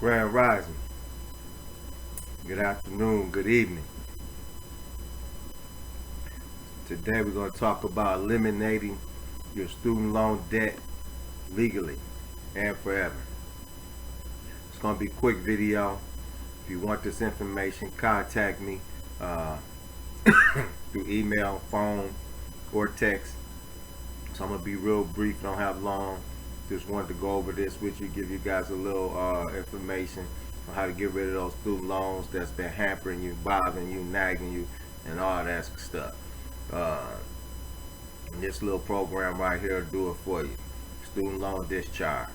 Grand Rising. Good afternoon, good evening. Today we're going to talk about eliminating your student loan debt legally and forever. It's going to be a quick video. If you want this information, contact me through email, phone, or text. So I'm going to be real brief, don't have long. Just wanted to go over this with you, give you guys a little information on how to get rid of those student loans that's been hampering you, bothering you, nagging you, and all that stuff. This little program right here will do it for you. Student loan discharge.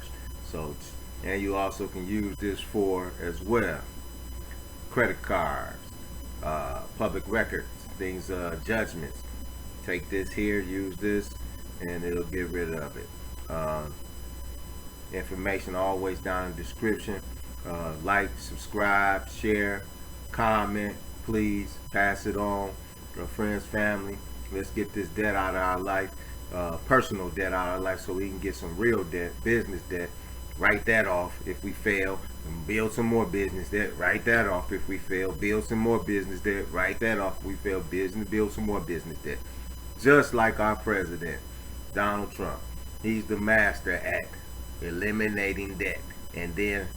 So, and you also can use this for as well. Credit cards, public records, things, judgments. Take this here, use this, and it'll get rid of it. Information always down in the description. Like, subscribe, share, comment, please pass it on to friends, family. Let's get this debt out of our life, personal debt out of our life, so we can get some real debt, business debt. Write that off if we fail, and build some more business debt. Write that off if we fail, build some more business debt. Write that off if we fail, build some more business debt. Just like our president, Donald Trump. He's the master at eliminating debt and then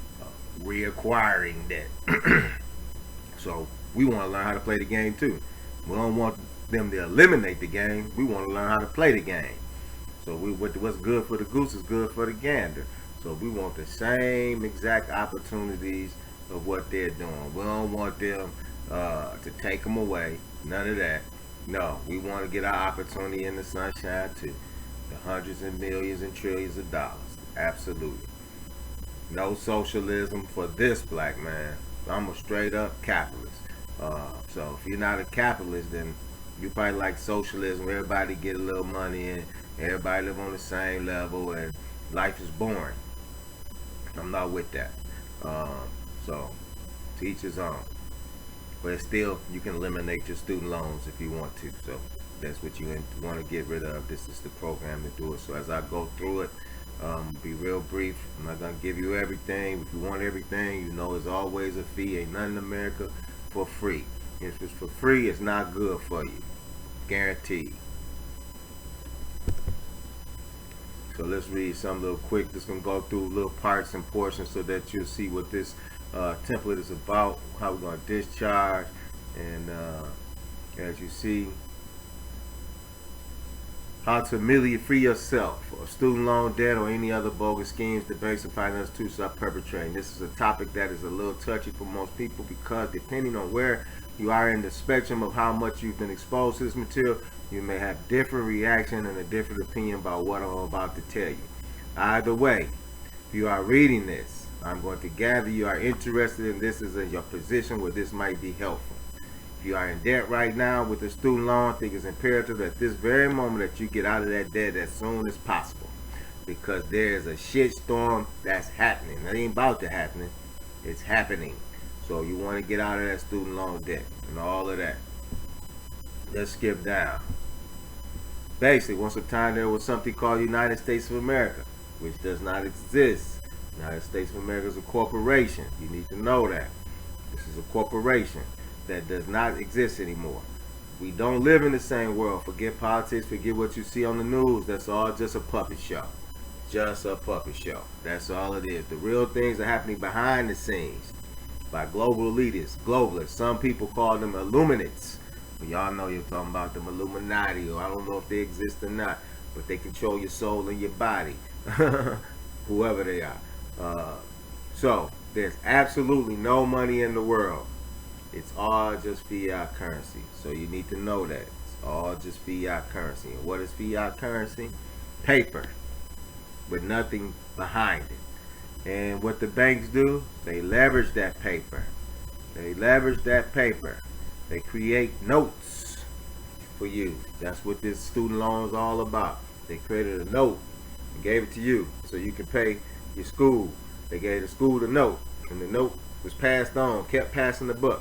reacquiring debt. So we want to learn how to play the game too. We don't want them to eliminate the game. We want to learn how to play the game. So what's good for the goose is good for the gander. So we want the same exact opportunities of what they're doing. We don't want them to take them away. None of that. No, we want to get our opportunity in the sunshine too. The hundreds and millions and trillions of dollars. Absolutely. No socialism for this black man. I'm a straight up capitalist. So if you're not a capitalist, then you probably like socialism. Everybody get a little money and everybody live on the same level and life is boring. I'm not with that. So to each his own. But still, you can eliminate your student loans if you want to. So that's what you want to get rid of. This is the program to do it. So as I go through it, be real brief. I'm not gonna give you everything. If you want everything, you know there's always a fee. Ain't nothing in America for free. If it's for free, it's not good for you. Guaranteed. So let's read some little quick. Just gonna go through little parts and portions so that you'll see what this template is about, how we're gonna discharge, and as you see, how to immediately free yourself of student loan debt or any other bogus schemes the banks and finance institutions are perpetrating. This is a topic that is a little touchy for most people because depending on where you are in the spectrum of how much you've been exposed to this material, you may have different reaction and a different opinion about what I'm about to tell you. Either way, if you are reading this, I'm going to gather you are interested in this is in your position where this might be helpful. If you are in debt right now with the student loan, I think it's imperative at this very moment that you get out of that debt as soon as possible, because there is a shit storm that's happening. It ain't about to happen. It's happening. So you want to get out of that student loan debt and all of that. Let's skip down. Basically, once upon a time there was something called United States of America, which does not exist. United States of America is a corporation. You need to know that. This is a corporation that does not exist anymore. We don't live in the same world. Forget politics, forget what you see on the news. That's all just a puppet show. Just a puppet show. That's all it is. The real things are happening behind the scenes by global elitists, globalists. Some people call them illuminates. But y'all know you're talking about them Illuminati, or I don't know if they exist or not, but they control your soul and your body. Whoever they are. So there's absolutely no money in the world. It's all just fiat currency. So you need to know that. It's all just fiat currency. And what is fiat currency? Paper with nothing behind it. And what the banks do, they leverage that paper. They leverage that paper. They create notes for you. That's what this student loan is all about. They created a note and gave it to you so you can pay your school. They gave the school the note, and the note was passed on, kept passing the buck.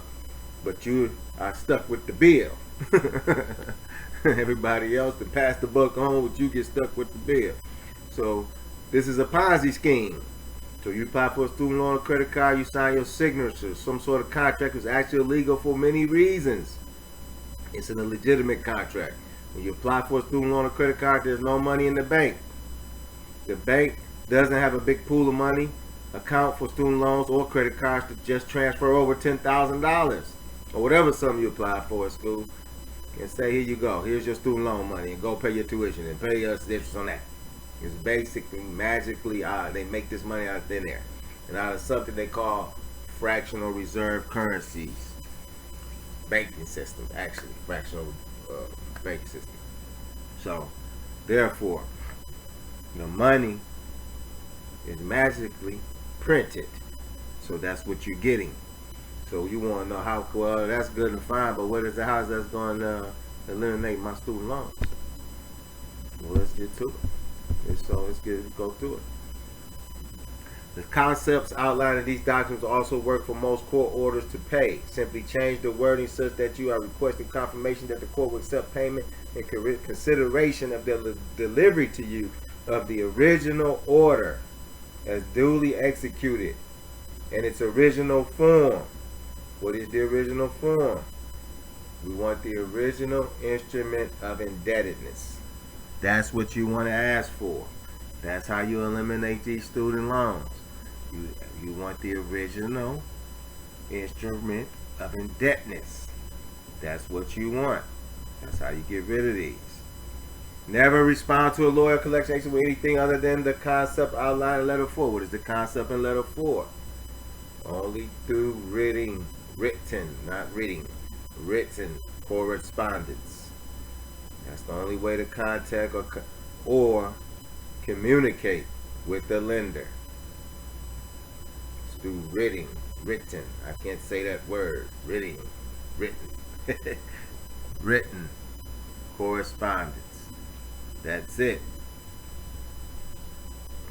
But you are stuck with the bill. Everybody else that passed the buck on, but you get stuck with the bill. So this is a Ponzi scheme. So you apply for a student loan or credit card, you sign your signature. Some sort of contract is actually illegal for many reasons. It's an illegitimate contract. When you apply for a student loan or credit card, there's no money in the bank. The bank doesn't have a big pool of money account for student loans or credit cards to just transfer over $10,000 or whatever sum you apply for at school and say, here you go, here's your student loan money, and go pay your tuition and pay us interest on that. It's basically magically they make this money out of thin air and out of something they call fractional reserve currencies. Banking system, actually, fractional banking system. So, therefore, the money is magically printed. So that's what you're getting. So you want to know how, well, that's good and fine, but what is the house that's going to eliminate my student loans? Well, let's get to it. So let's go through it. The concepts outlined in these documents also work for most court orders to pay. Simply change the wording such that you are requesting confirmation that the court will accept payment in consideration of the delivery to you of the original order as duly executed in its original form. What is the original form? We want the original instrument of indebtedness. That's what you want to ask for. That's how you eliminate these student loans. You want the original instrument of indebtedness. That's what you want. That's how you get rid of these. Never respond to a lawyer collection action with anything other than the concept outlined in letter 4. What is the concept in letter 4? Only through written correspondence. That's the only way to contact or communicate with the lender. It's through written. I can't say that word. Written correspondence. That's it.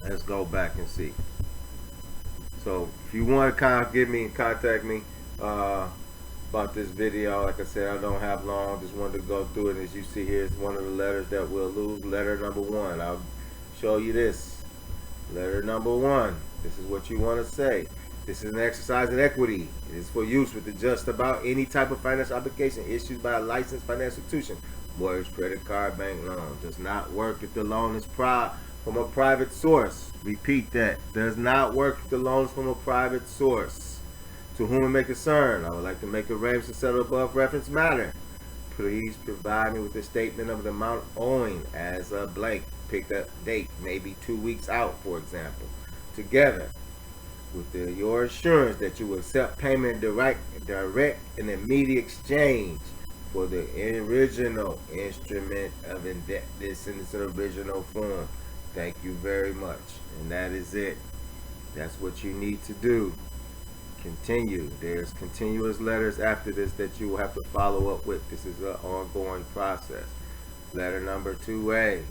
Let's go back and see. So if you want to contact me about this video, like I said, I don't have long. Just wanted to go through it. As you see here, it's one of the letters that we'll lose. Letter number 1. I'll show you this. Letter number 1. This is what you want to say. This is an exercise in equity. It is for use with just about any type of financial obligation issued by a licensed financial institution. Mortgage, credit card, bank loan. Does not work if the loan is from a private source. Repeat that. Does not work if the loan is from a private source. To whom it may concern, I would like to make arrangements to settle above reference matter. Please provide me with a statement of the amount owing as a blank. Pick that date, maybe 2 weeks out, for example. Together with your assurance that you will accept payment direct and immediate exchange for the original instrument of indebtedness in its original form. Thank you very much. And that is it. That's what you need to do. Continue. There's continuous letters after this that you will have to follow up with. This is an ongoing process. Letter number 2A,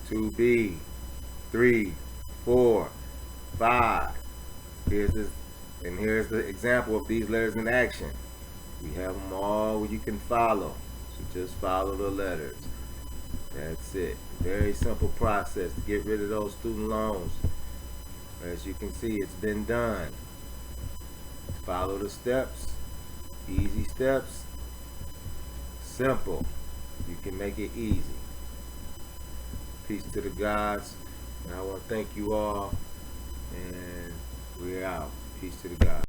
2B, 3, 4, 5. Here's the example of these letters in action. We have them all where you can follow. So just follow the letters. That's it. Very simple process to get rid of those student loans. As you can see, it's been done. Follow the steps. Easy steps. Simple. You can make it easy. Peace to the gods. And I want to thank you all. And we're out. Peace to the gods.